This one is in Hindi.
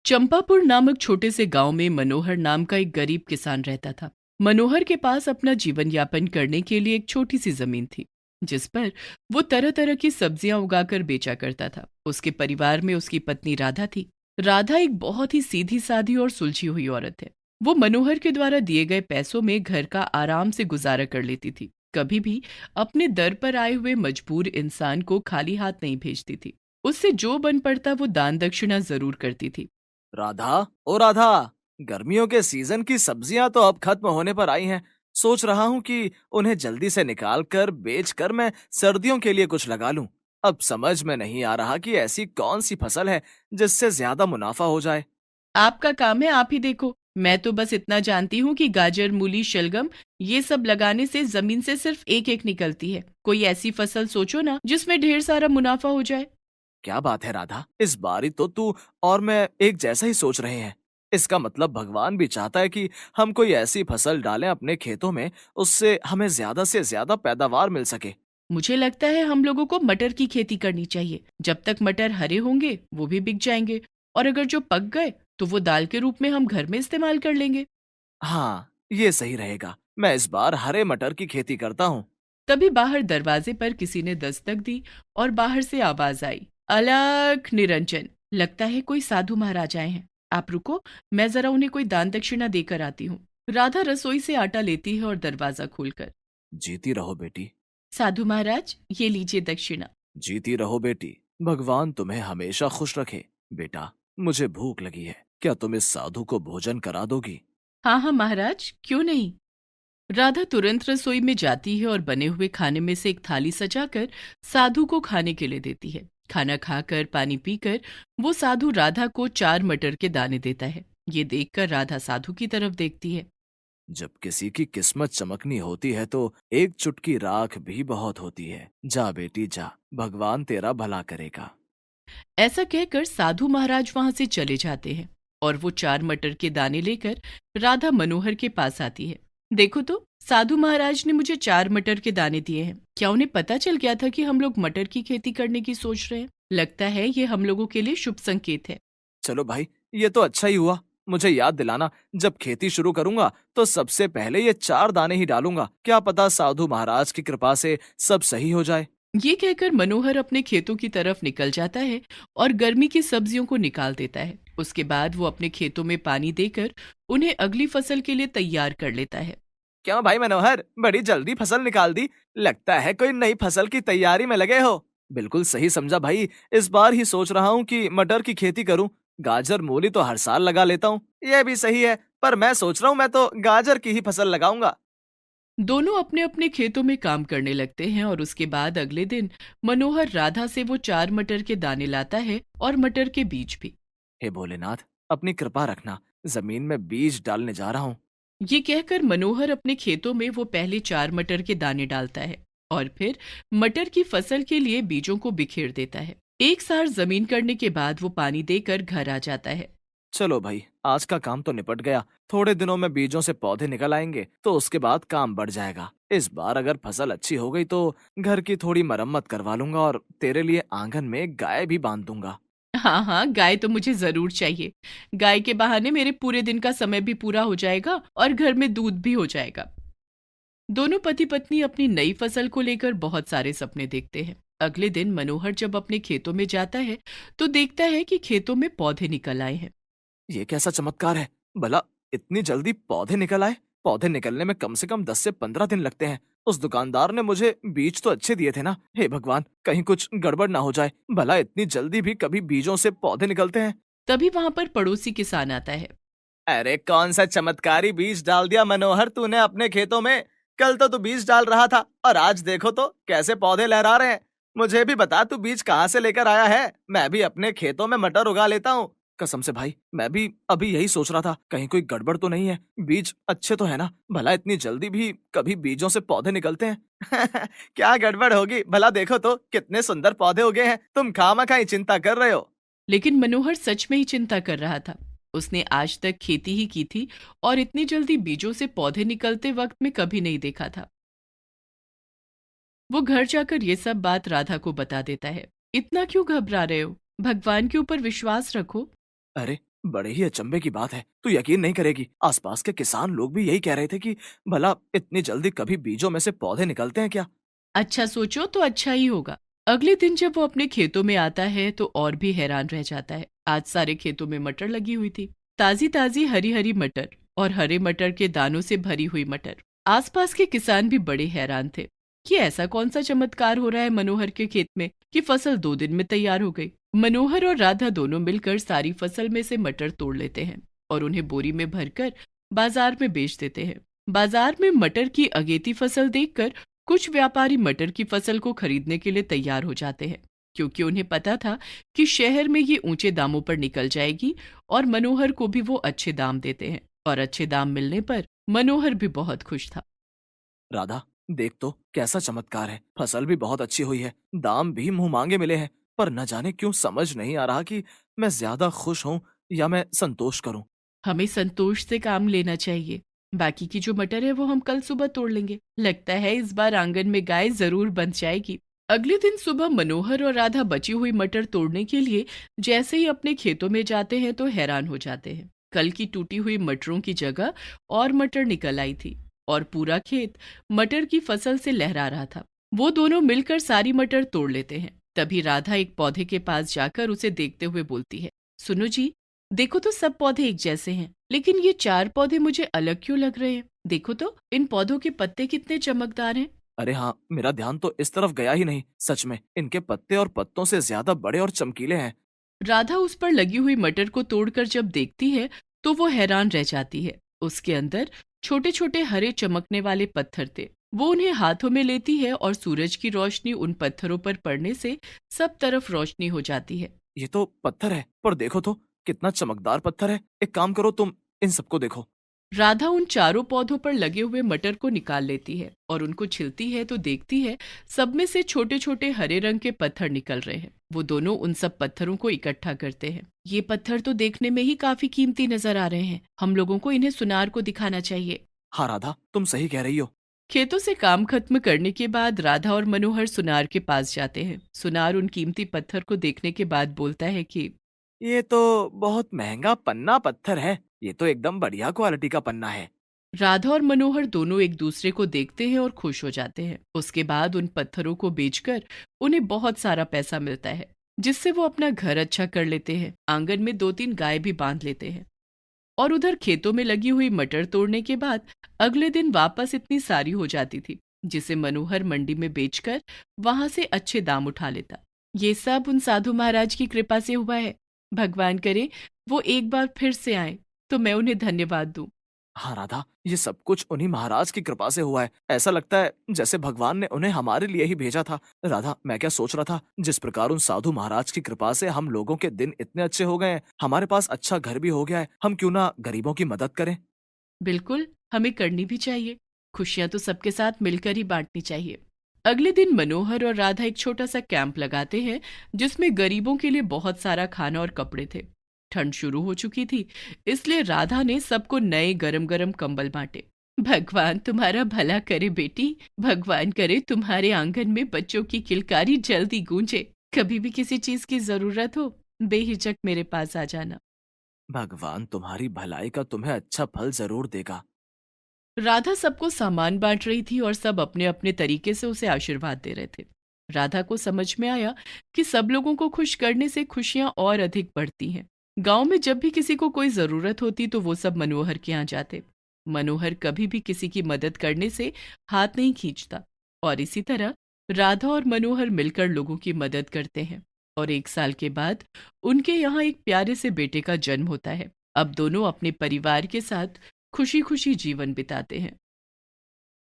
चंपापुर नामक छोटे से गांव में मनोहर नाम का एक गरीब किसान रहता था। मनोहर के पास अपना जीवन यापन करने के लिए एक छोटी सी जमीन थी, जिस पर वो तरह तरह की सब्जियां उगाकर बेचा करता था। उसके परिवार में उसकी पत्नी राधा थी। राधा एक बहुत ही सीधी सादी और सुलझी हुई औरत है। वो मनोहर के द्वारा दिए गए पैसों में घर का आराम से गुजारा कर लेती थी। कभी भी अपने दर पर आए हुए मजबूर इंसान को खाली हाथ नहीं भेजती थी। उससे जो बन पड़ता वो दान दक्षिणा जरूर करती थी। राधा, ओ राधा, गर्मियों के सीजन की सब्जियां तो अब खत्म होने पर आई हैं। सोच रहा हूँ कि उन्हें जल्दी से निकाल कर बेच कर मैं सर्दियों के लिए कुछ लगा लूं। अब समझ में नहीं आ रहा कि ऐसी कौन सी फसल है जिससे ज्यादा मुनाफा हो जाए। आपका काम है, आप ही देखो। मैं तो बस इतना जानती हूँ कि गाजर, मूली, शलगम ये सब लगाने से जमीन से सिर्फ एक एक निकलती है। कोई ऐसी फसल सोचो ना जिसमें ढेर सारा मुनाफा हो जाए। क्या बात है राधा, इस बारी तो तू और मैं एक जैसा ही सोच रहे हैं। इसका मतलब भगवान भी चाहता है कि हम कोई ऐसी फसल डालें अपने खेतों में, उससे हमें ज्यादा से ज्यादा पैदावार मिल सके। मुझे लगता है हम लोगों को मटर की खेती करनी चाहिए। जब तक मटर हरे होंगे वो भी बिक जाएंगे, और अगर जो पक गए तो वो दाल के रूप में हम घर में इस्तेमाल कर लेंगे। हाँ, ये सही रहेगा। मैं इस बार हरे मटर की खेती करता हूँ। तभी बाहर दरवाजे पर किसी ने दस्तक दी और बाहर से आवाज आई, अलख निरंजन। लगता है कोई साधु महाराज आए हैं। आप रुको, मैं जरा उन्हें कोई दान दक्षिणा देकर आती हूँ। राधा रसोई से आटा लेती है और दरवाजा खोलकर, जीती रहो बेटी। साधु महाराज ये लीजिए दक्षिणा। जीती रहो बेटी। भगवान तुम्हें हमेशा खुश रखे। बेटा, मुझे भूख लगी है, क्या तुम इस साधु को भोजन करा दोगी? हाँ हाँ महाराज, क्यों नहीं। राधा तुरंत रसोई में जाती है और बने हुए खाने में से एक थाली सजाकर साधु को खाने के लिए देती है। खाना खाकर, पानी पीकर वो साधु राधा को 4 मटर के दाने देता है। ये देखकर राधा साधु की तरफ देखती है। जब किसी की किस्मत चमकनी होती है तो एक चुटकी राख भी बहुत होती है। जा बेटी जा, भगवान तेरा भला करेगा। ऐसा कहकर साधु महाराज वहां से चले जाते हैं और वो 4 मटर के दाने लेकर राधा मनोहर के पास आती है। देखो तो, साधु महाराज ने मुझे 4 मटर के दाने दिए हैं। क्या उन्हें पता चल गया था कि हम लोग मटर की खेती करने की सोच रहे हैं? लगता है ये हम लोगों के लिए शुभ संकेत है। चलो भाई, ये तो अच्छा ही हुआ। मुझे याद दिलाना, जब खेती शुरू करूंगा तो सबसे पहले ये 4 दाने ही डालूंगा। क्या पता साधु महाराज की कृपा से सब सही हो जाए। ये कहकर मनोहर अपने खेतों की तरफ निकल जाता है और गर्मी की सब्जियों को निकाल देता है। उसके बाद वो अपने खेतों में पानी देकर उन्हें अगली फसल के लिए तैयार कर लेता है। क्यों भाई मनोहर, बड़ी जल्दी फसल निकाल दी। लगता है कोई नई फसल की तैयारी में लगे हो। बिल्कुल सही समझा भाई। इस बार ही सोच रहा हूँ कि मटर की खेती करूँ। गाजर मूली तो हर साल लगा लेता हूँ। ये भी सही है, पर मैं सोच रहा हूँ मैं तो गाजर की ही फसल लगाऊंगा। दोनों अपने अपने खेतों में काम करने लगते हैं और उसके बाद अगले दिन मनोहर राधा से वो 4 मटर के दाने लाता है और मटर के बीज भी। हे भोलेनाथ, अपनी कृपा रखना। जमीन में बीज डालने जा रहा हूँ। ये कहकर मनोहर अपने खेतों में वो पहले 4 मटर के दाने डालता है और फिर मटर की फसल के लिए बीजों को बिखेर देता है। एक सार जमीन करने के बाद वो पानी देकर घर आ जाता है। चलो भाई, आज का काम तो निपट गया। थोड़े दिनों में बीजों से पौधे निकल आएंगे तो उसके बाद काम बढ़ जाएगा। इस बार अगर फसल अच्छी हो गई तो घर की थोड़ी मरम्मत करवा लूंगा और तेरे लिए आंगन में गाय भी बांध दूंगा। हाँ हाँ, गाय तो मुझे जरूर चाहिए। गाय के बहाने मेरे पूरे दिन का समय भी पूरा हो जाएगा और घर में दूध भी हो जाएगा। दोनों पति पत्नी अपनी नई फसल को लेकर बहुत सारे सपने देखते हैं। अगले दिन मनोहर जब अपने खेतों में जाता है तो देखता है कि खेतों में पौधे निकल आए हैं। ये कैसा चमत्कार है? भला इतनी जल्दी पौधे निकल आए? पौधे निकलने में कम से कम 10 से 15 दिन लगते हैं। उस दुकानदार ने मुझे बीज तो अच्छे दिए थे ना। हे भगवान, कहीं कुछ गड़बड़ ना हो जाए। भला इतनी जल्दी भी कभी बीजों से पौधे निकलते हैं? तभी वहां पर पड़ोसी किसान आता है। अरे कौन सा चमत्कारी बीज डाल दिया मनोहर तूने अपने खेतों में। कल तो तू बीज डाल रहा था और आज देखो तो कैसे पौधे लहरा रहे हैं। मुझे भी बता, तू बीज कहाँ से लेकर आया है? मैं भी अपने खेतों में मटर उगा लेता हूँ। कसम से भाई, मैं भी अभी यही सोच रहा था, कहीं कोई गड़बड़ तो नहीं है। बीज अच्छे तो है ना? भला इतनी जल्दी भी कभी बीजों से पौधे निकलते हैं? क्या गड़बड़ होगी? भला देखो तो कितने सुंदर पौधे उगे हैं। तुम खामखा चिंता कर रहे हो। लेकिन मनोहर सच में ही चिंता कर रहा था। उसने आज तक खेती ही की थी और इतनी जल्दी बीजों से पौधे निकलते वक्त में कभी नहीं देखा था। वो घर जाकर ये सब बात राधा को बता देता है। इतना क्यों घबरा रहे हो? भगवान के ऊपर विश्वास रखो। अरे, बड़े ही अचंभे की बात है, तू यकीन नहीं करेगी, आसपास के किसान लोग भी यही कह रहे थे कि भला इतनी जल्दी कभी बीजों में से पौधे निकलते हैं क्या। अच्छा सोचो तो अच्छा ही होगा। अगले दिन जब वो अपने खेतों में आता है तो और भी हैरान रह जाता है। आज सारे खेतों में मटर लगी हुई थी, ताजी ताजी हरी हरी मटर, और हरे मटर के दानों से भरी हुई मटर। आसपास के किसान भी बड़े हैरान थे कि ऐसा कौन सा चमत्कार हो रहा है मनोहर के खेत में कि फसल 2 दिन में तैयार हो गई। मनोहर और राधा दोनों मिलकर सारी फसल में से मटर तोड़ लेते हैं और उन्हें बोरी में भरकर बाजार में बेच देते हैं। बाजार में मटर की अगेती फसल देखकर कुछ व्यापारी मटर की फसल को खरीदने के लिए तैयार हो जाते हैं, क्योंकि उन्हें पता था कि शहर में ये ऊंचे दामों पर निकल जाएगी और मनोहर को भी वो अच्छे दाम देते हैं। और अच्छे दाम मिलने पर मनोहर भी बहुत खुश था। राधा, देख तो कैसा चमत्कार है, फसल भी बहुत अच्छी हुई है, दाम भी मुंह मांगे मिले हैं, पर न जाने क्यों समझ नहीं आ रहा कि मैं ज्यादा खुश हूँ या मैं संतोष करूँ। हमें संतोष से काम लेना चाहिए। बाकी की जो मटर है वो हम कल सुबह तोड़ लेंगे। लगता है इस बार आंगन में गाय जरूर बन जाएगी। अगले दिन सुबह मनोहर और राधा बची हुई मटर तोड़ने के लिए जैसे ही अपने खेतों में जाते हैं तो हैरान हो जाते हैं। कल की टूटी हुई मटरों की जगह और मटर निकल आई थी और पूरा खेत मटर की फसल से लहरा रहा था। वो दोनों मिलकर सारी मटर तोड़ लेते हैं। तभी राधा एक पौधे के पास जाकर उसे देखते हुए बोलती है, सुनो जी, देखो तो सब पौधे एक जैसे हैं, लेकिन ये 4 पौधे मुझे अलग क्यों लग रहे हैं। देखो तो इन पौधों के पत्ते कितने चमकदार हैं। अरे हाँ, मेरा ध्यान तो इस तरफ गया ही नहीं, सच में इनके पत्ते और पत्तों से ज्यादा बड़े और चमकीले हैं। राधा उस पर लगी हुई मटर को तोड़कर जब देखती है तो वो हैरान रह जाती है। उसके अंदर छोटे छोटे हरे चमकने वाले पत्थर थे। वो उन्हें हाथों में लेती है और सूरज की रोशनी उन पत्थरों पर पड़ने से सब तरफ रोशनी हो जाती है। ये तो पत्थर है, पर देखो तो कितना चमकदार पत्थर है। एक काम करो, तुम इन सबको देखो। राधा उन 4 पौधों पर लगे हुए मटर को निकाल लेती है और उनको छिलती है तो देखती है सब में से छोटे छोटे हरे रंग के पत्थर निकल रहे हैं। वो दोनों उन सब पत्थरों को इकट्ठा करते हैं। ये पत्थर तो देखने में ही काफी कीमती नजर आ रहे हैं, हम लोगों को इन्हें सुनार को दिखाना चाहिए। हाँ राधा, तुम सही कह रही हो। खेतों से काम खत्म करने के बाद राधा और मनोहर सुनार के पास जाते हैं। सुनार उन कीमती पत्थर को देखने के बाद बोलता है कि ये तो बहुत महंगा पन्ना पत्थर है, ये तो एकदम बढ़िया क्वालिटी का पन्ना है। राधा और मनोहर दोनों एक दूसरे को देखते हैं और खुश हो जाते हैं। उसके बाद उन पत्थरों को बेचकर उन्हें बहुत सारा पैसा मिलता है, जिससे वो अपना घर अच्छा कर लेते हैं। आंगन में 2-3 गाय भी बांध लेते हैं। और उधर खेतों में लगी हुई मटर तोड़ने के बाद अगले दिन वापस इतनी सारी हो जाती थी, जिसे मनोहर मंडी में बेचकर वहां से अच्छे दाम उठा लेता। ये सब उन साधु महाराज की कृपा से हुआ है। भगवान करे वो एक बार फिर से आए तो मैं उन्हें धन्यवाद दूं। हाँ राधा, ये सब कुछ उन्हीं महाराज की कृपा से हुआ है। ऐसा लगता है जैसे भगवान ने उन्हें हमारे लिए ही भेजा था। राधा, मैं क्या सोच रहा था, जिस प्रकार उन साधु महाराज की कृपा से हम लोगों के दिन इतने अच्छे हो गए हैं, हमारे पास अच्छा घर भी हो गया है, हम क्यों ना गरीबों की मदद करें। बिल्कुल, हमें करनी भी चाहिए। खुशियां तो सबके साथ मिलकर ही बांटनी चाहिए। अगले दिन मनोहर और राधा एक छोटा सा कैंप लगाते हैं, जिसमें गरीबों के लिए बहुत सारा खाना और कपड़े थे। ठंड शुरू हो चुकी थी, इसलिए राधा ने सबको नए गरम गरम कंबल बांटे। भगवान तुम्हारा भला करे बेटी। भगवान करे तुम्हारे आंगन में बच्चों की किलकारी जल्दी गूंजे। कभी भी किसी चीज की जरूरत हो, बेहिचक मेरे पास आ जाना। भगवान तुम्हारी भलाई का तुम्हें अच्छा फल जरूर देगा। राधा सबको सामान बांट रही थी और सब अपने अपने तरीके से उसे आशीर्वाद दे रहे थे। राधा को समझ में आया कि सब लोगों को खुश करने से खुशियां और अधिक बढ़ती हैं। गांव में जब भी किसी को कोई जरूरत होती तो वो सब मनोहर के यहाँ जाते। मनोहर कभी भी किसी की मदद करने से हाथ नहीं खींचता, और इसी तरह राधा और मनोहर मिलकर लोगों की मदद करते हैं। और 1 साल के बाद उनके यहाँ एक प्यारे से बेटे का जन्म होता है। अब दोनों अपने परिवार के साथ खुशी खुशी जीवन बिताते हैं।